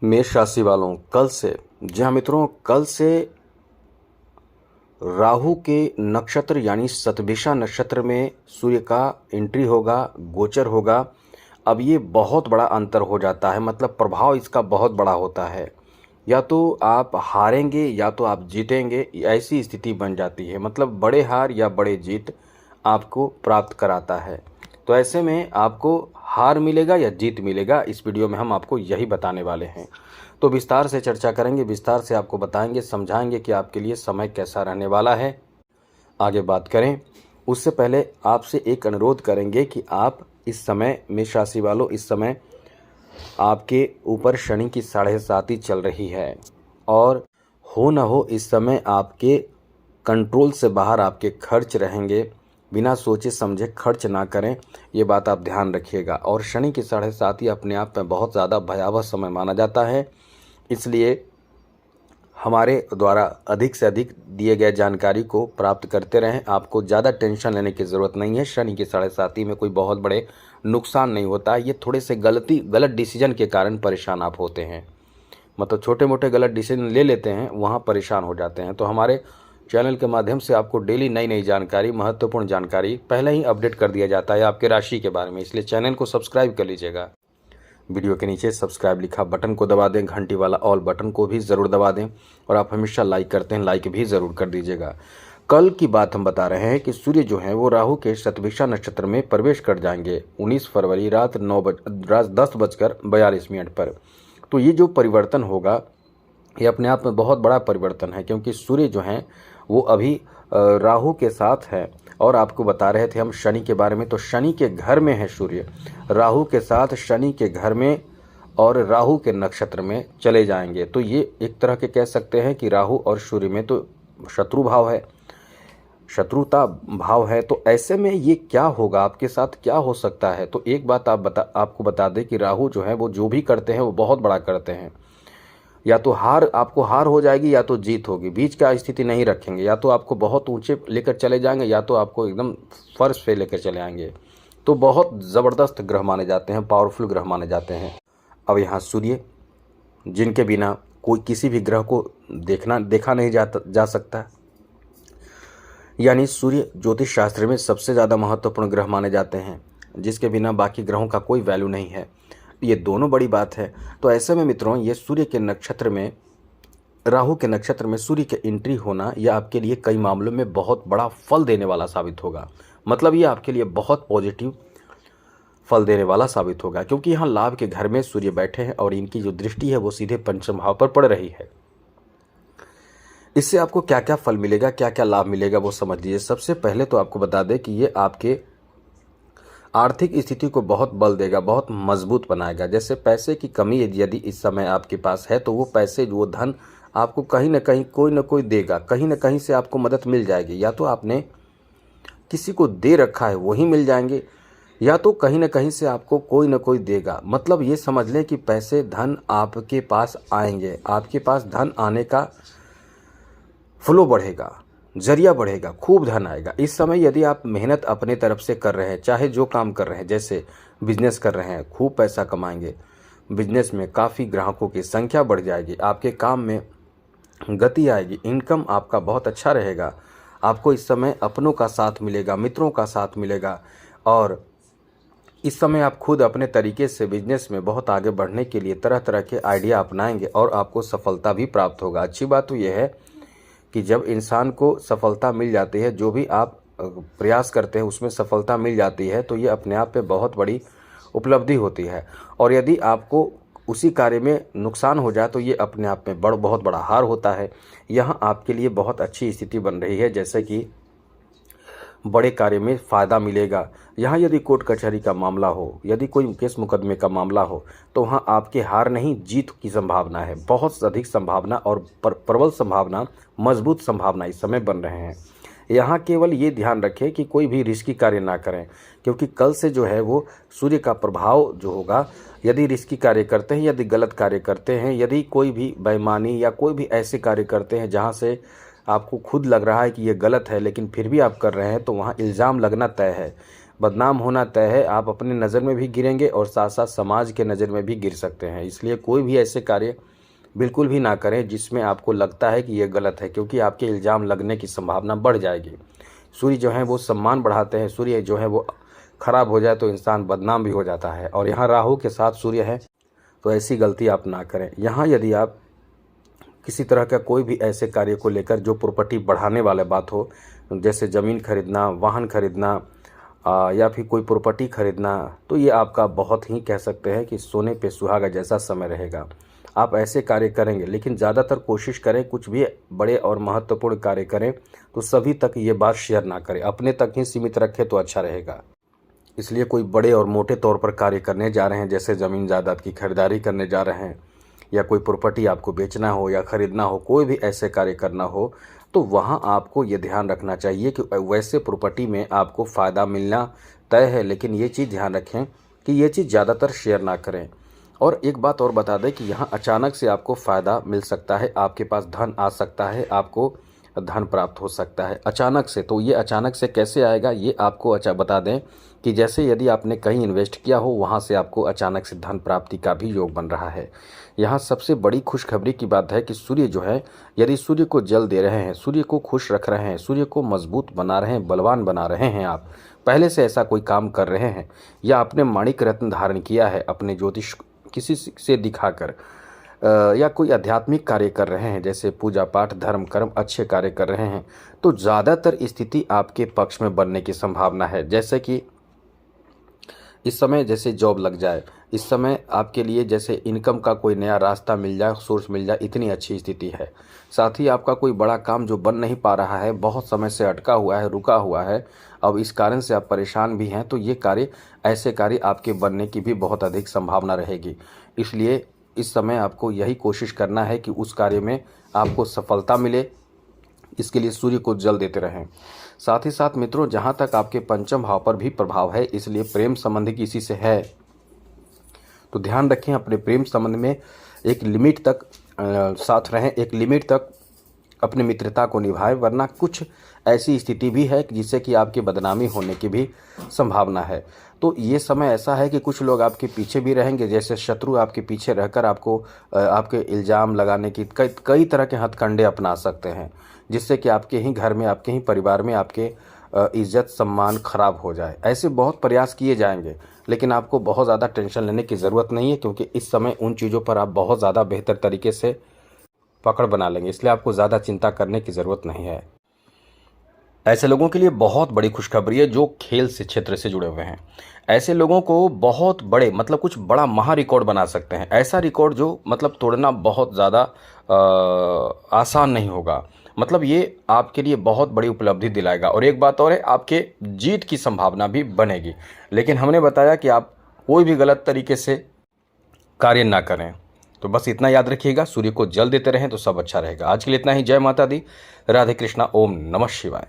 मेष राशि वालों कल से, जी हाँ मित्रों, कल से राहु के नक्षत्र यानी शतभिषा नक्षत्र में सूर्य का एंट्री होगा, गोचर होगा। अब ये बहुत बड़ा अंतर हो जाता है, मतलब प्रभाव इसका बहुत बड़ा होता है। या तो आप हारेंगे या तो आप जीतेंगे, ऐसी स्थिति बन जाती है। मतलब बड़े हार या बड़े जीत आपको प्राप्त कराता है। तो ऐसे में आपको हार मिलेगा या जीत मिलेगा, इस वीडियो में हम आपको यही बताने वाले हैं। तो विस्तार से चर्चा करेंगे, विस्तार से आपको बताएंगे, समझाएंगे कि आपके लिए समय कैसा रहने वाला है। आगे बात करें उससे पहले आपसे एक अनुरोध करेंगे कि आप इस समय, मेष राशि वालों, इस समय आपके ऊपर शनि की 7.5 चल रही है और हो न हो इस समय आपके कंट्रोल से बाहर आपके खर्च रहेंगे। बिना सोचे समझे खर्च ना करें, ये बात आप ध्यान रखिएगा। और शनि की 7.5 अपने आप में बहुत ज़्यादा भयावह समय माना जाता है, इसलिए हमारे द्वारा अधिक से अधिक दिए गए जानकारी को प्राप्त करते रहें। आपको ज़्यादा टेंशन लेने की ज़रूरत नहीं है। शनि की 7.5 में कोई बहुत बड़े नुकसान नहीं होता है। ये थोड़े से गलत डिसीजन के कारण परेशान आप होते हैं, मतलब छोटे मोटे गलत डिसीजन ले लेते हैं, वहाँ परेशान हो जाते हैं। तो हमारे चैनल के माध्यम से आपको डेली नई नई जानकारी, महत्वपूर्ण जानकारी पहले ही अपडेट कर दिया जाता है आपके राशि के बारे में, इसलिए चैनल को सब्सक्राइब कर लीजिएगा। वीडियो के नीचे सब्सक्राइब लिखा बटन को दबा दें, घंटी वाला ऑल बटन को भी ज़रूर दबा दें, और आप हमेशा लाइक करते हैं, लाइक भी ज़रूर कर दीजिएगा। कल की बात हम बता रहे हैं कि सूर्य जो है वो राहु के शतभिषा नक्षत्र में प्रवेश कर जाएंगे 19 फरवरी रात 10:42 पर। तो ये जो परिवर्तन होगा ये अपने आप में बहुत बड़ा परिवर्तन है, क्योंकि सूर्य जो हैं वो अभी राहु के साथ है। और आपको बता रहे थे हम शनि के बारे में, तो शनि के घर में है सूर्य, राहु के साथ शनि के घर में और राहु के नक्षत्र में चले जाएंगे। तो ये एक तरह के कह सकते हैं कि राहु और सूर्य में तो शत्रु भाव है, शत्रुता भाव है। तो ऐसे में ये क्या होगा, आपके साथ क्या हो सकता है? तो एक बात आपको बता दें कि राहु जो है वो जो भी करते हैं वो बहुत बड़ा करते हैं। या तो आपको हार हो जाएगी या तो जीत होगी, बीच का स्थिति नहीं रखेंगे। या तो आपको बहुत ऊंचे लेकर चले जाएंगे या तो आपको एकदम फर्श पे लेकर चले आएंगे। तो बहुत ज़बरदस्त ग्रह माने जाते हैं, पावरफुल ग्रह माने जाते हैं। अब यहाँ सूर्य, जिनके बिना कोई किसी भी ग्रह को देखा नहीं जा सकता, यानी सूर्य ज्योतिष शास्त्र में सबसे ज़्यादा महत्वपूर्ण ग्रह माने जाते हैं, जिसके बिना बाकी ग्रहों का कोई वैल्यू नहीं है। ये दोनों बड़ी बात है। तो ऐसे में मित्रों, ये सूर्य के नक्षत्र में, राहु के नक्षत्र में सूर्य के एंट्री होना यह आपके लिए कई मामलों में बहुत बड़ा फल देने वाला साबित होगा। मतलब ये आपके लिए बहुत पॉजिटिव फल देने वाला साबित होगा, क्योंकि यहाँ लाभ के घर में सूर्य बैठे हैं और इनकी जो दृष्टि है वो सीधे पंचम भाव पर पड़ रही है। इससे आपको क्या क्या फल मिलेगा, क्या क्या लाभ मिलेगा, वो समझ लीजिए। सबसे पहले तो आपको बता दें कि ये आपके आर्थिक स्थिति को बहुत बल देगा, बहुत मजबूत बनाएगा। जैसे पैसे की कमी यदि इस समय आपके पास है, तो वो पैसे, वो धन आपको कहीं ना कहीं कोई ना कोई देगा, कहीं ना कहीं से आपको मदद मिल जाएगी। या तो आपने किसी को दे रखा है वही मिल जाएंगे, या तो कहीं ना कहीं से आपको कोई ना कोई देगा। मतलब ये समझ लें कि पैसे, धन आपके पास आएंगे, आपके पास धन आने का फ्लो बढ़ेगा, जरिया बढ़ेगा, खूब धन आएगा। इस समय यदि आप मेहनत अपने तरफ से कर रहे हैं, चाहे जो काम कर रहे हैं, जैसे बिजनेस कर रहे हैं, खूब पैसा कमाएंगे। बिजनेस में काफ़ी ग्राहकों की संख्या बढ़ जाएगी, आपके काम में गति आएगी, इनकम आपका बहुत अच्छा रहेगा। आपको इस समय अपनों का साथ मिलेगा, मित्रों का साथ मिलेगा, और इस समय आप खुद अपने तरीके से बिजनेस में बहुत आगे बढ़ने के लिए तरह तरह के आइडिया अपनाएंगे और आपको सफलता भी प्राप्त होगा। अच्छी बात तो यह है कि जब इंसान को सफलता मिल जाती है, जो भी आप प्रयास करते हैं उसमें सफलता मिल जाती है, तो ये अपने आप में बहुत बड़ी उपलब्धि होती है। और यदि आपको उसी कार्य में नुकसान हो जाए तो ये अपने आप में बहुत बड़ा हार होता है। यहाँ आपके लिए बहुत अच्छी स्थिति बन रही है, जैसे कि बड़े कार्य में फ़ायदा मिलेगा। यहाँ यदि कोर्ट कचहरी का मामला हो, यदि कोई केस मुकदमे का मामला हो, तो वहाँ आपके हार नहीं जीत की संभावना है, बहुत अधिक संभावना और प्रबल संभावना, मजबूत संभावना इस समय बन रहे हैं। यहाँ केवल ये ध्यान रखें कि कोई भी रिस्की कार्य ना करें, क्योंकि कल से जो है वो सूर्य का प्रभाव जो होगा, यदि रिस्की कार्य करते हैं, यदि गलत कार्य करते हैं, यदि कोई भी बेईमानी या कोई भी ऐसे कार्य करते हैं जहाँ से आपको खुद लग रहा है कि ये गलत है लेकिन फिर भी आप कर रहे हैं, तो वहाँ इल्ज़ाम लगना तय है। बदनाम होना तय है। आप अपने नज़र में भी गिरेंगे और साथ साथ समाज के नज़र में भी गिर सकते हैं। इसलिए कोई भी ऐसे कार्य बिल्कुल भी ना करें जिसमें आपको लगता है कि ये गलत है, क्योंकि आपके इल्ज़ाम लगने की संभावना बढ़ जाएगी। सूर्य जो है वो सम्मान बढ़ाते हैं, सूर्य जो है वो खराब हो जाए तो इंसान बदनाम भी हो जाता है। और यहाँ राहु के साथ सूर्य है, तो ऐसी गलती आप ना करें। यहाँ यदि आप किसी तरह का कोई भी ऐसे कार्य को लेकर जो प्रॉपर्टी बढ़ाने वाले बात हो, जैसे ज़मीन खरीदना, वाहन खरीदना या फिर कोई प्रॉपर्टी खरीदना, तो ये आपका बहुत ही कह सकते हैं कि सोने पे सुहागा जैसा समय रहेगा। आप ऐसे कार्य करेंगे, लेकिन ज़्यादातर कोशिश करें कुछ भी बड़े और महत्वपूर्ण कार्य करें तो सभी तक ये बात शेयर ना करें, अपने तक ही सीमित रखें तो अच्छा रहेगा। इसलिए कोई बड़े और मोटे तौर पर कार्य करने जा रहे हैं, जैसे ज़मीन जायदाद की खरीदारी करने जा रहे हैं या कोई प्रॉपर्टी आपको बेचना हो या ख़रीदना हो, कोई भी ऐसे कार्य करना हो, तो वहाँ आपको ये ध्यान रखना चाहिए कि वैसे प्रॉपर्टी में आपको फ़ायदा मिलना तय है, लेकिन ये चीज़ ध्यान रखें कि ये चीज़ ज़्यादातर शेयर ना करें। और एक बात और बता दें कि यहाँ अचानक से आपको फ़ायदा मिल सकता है, आपके पास धन आ सकता है, आपको धन प्राप्त हो सकता है अचानक से। तो ये अचानक से कैसे आएगा ये आपको बता दें कि जैसे यदि आपने कहीं इन्वेस्ट किया हो, वहाँ से आपको अचानक से धन प्राप्ति का भी योग बन रहा है। यहाँ सबसे बड़ी खुशखबरी की बात है कि सूर्य जो है, यदि सूर्य को जल दे रहे हैं, सूर्य को खुश रख रहे हैं, सूर्य को मजबूत बना रहे हैं, बलवान बना रहे हैं, आप पहले से ऐसा कोई काम कर रहे हैं या आपने माणिक रत्न धारण किया है अपने ज्योतिष किसी से दिखाकर, या कोई आध्यात्मिक कार्य कर रहे हैं, जैसे पूजा पाठ, धर्म कर्म अच्छे कार्य कर रहे हैं, तो ज़्यादातर स्थिति आपके पक्ष में बनने की संभावना है। जैसे कि इस समय जैसे जॉब लग जाए, इस समय आपके लिए जैसे इनकम का कोई नया रास्ता मिल जाए, सोर्स मिल जाए, इतनी अच्छी स्थिति है। साथ ही आपका कोई बड़ा काम जो बन नहीं पा रहा है, बहुत समय से अटका हुआ है, रुका हुआ है, अब इस कारण से आप परेशान भी हैं, तो ये कार्य, ऐसे कार्य आपके बनने की भी बहुत अधिक संभावना रहेगी। इसलिए इस समय आपको यही कोशिश करना है कि उस कार्य में आपको सफलता मिले, इसके लिए सूर्य को जल देते रहें। साथ ही साथ मित्रों, जहाँ तक आपके पंचम भाव पर भी प्रभाव है, इसलिए प्रेम संबंध किसी से है तो ध्यान रखें, अपने प्रेम संबंध में एक लिमिट तक साथ रहें, एक लिमिट तक अपनी मित्रता को निभाएं, वरना कुछ ऐसी स्थिति भी है जिससे कि आपकी बदनामी होने की भी संभावना है। तो ये समय ऐसा है कि कुछ लोग आपके पीछे भी रहेंगे, जैसे शत्रु आपके पीछे रहकर आपको आपके इल्ज़ाम लगाने की कई तरह के हथकंडे अपना सकते हैं, जिससे कि आपके ही घर में, आपके ही परिवार में आपके इज्जत सम्मान खराब हो जाए। ऐसे बहुत प्रयास किए जाएंगे, लेकिन आपको बहुत ज़्यादा टेंशन लेने की ज़रूरत नहीं है, क्योंकि इस समय उन चीज़ों पर आप बहुत ज़्यादा बेहतर तरीके से पकड़ बना लेंगे, इसलिए आपको ज़्यादा चिंता करने की ज़रूरत नहीं है। ऐसे लोगों के लिए बहुत बड़ी खुशखबरी है जो खेल से क्षेत्र से जुड़े हुए हैं। ऐसे लोगों को बहुत बड़े, मतलब कुछ बड़ा महा रिकॉर्ड बना सकते हैं, ऐसा रिकॉर्ड जो मतलब तोड़ना बहुत ज़्यादा आसान नहीं होगा। मतलब ये आपके लिए बहुत बड़ी उपलब्धि दिलाएगा। और एक बात और है, आपके जीत की संभावना भी बनेगी। लेकिन हमने बताया कि आप कोई भी गलत तरीके से कार्य ना करें। तो बस इतना याद रखिएगा, सूर्य को जल देते रहें तो सब अच्छा रहेगा। आज के लिए इतना ही। जय माता दी, राधे कृष्णा, ओम नमः शिवाय।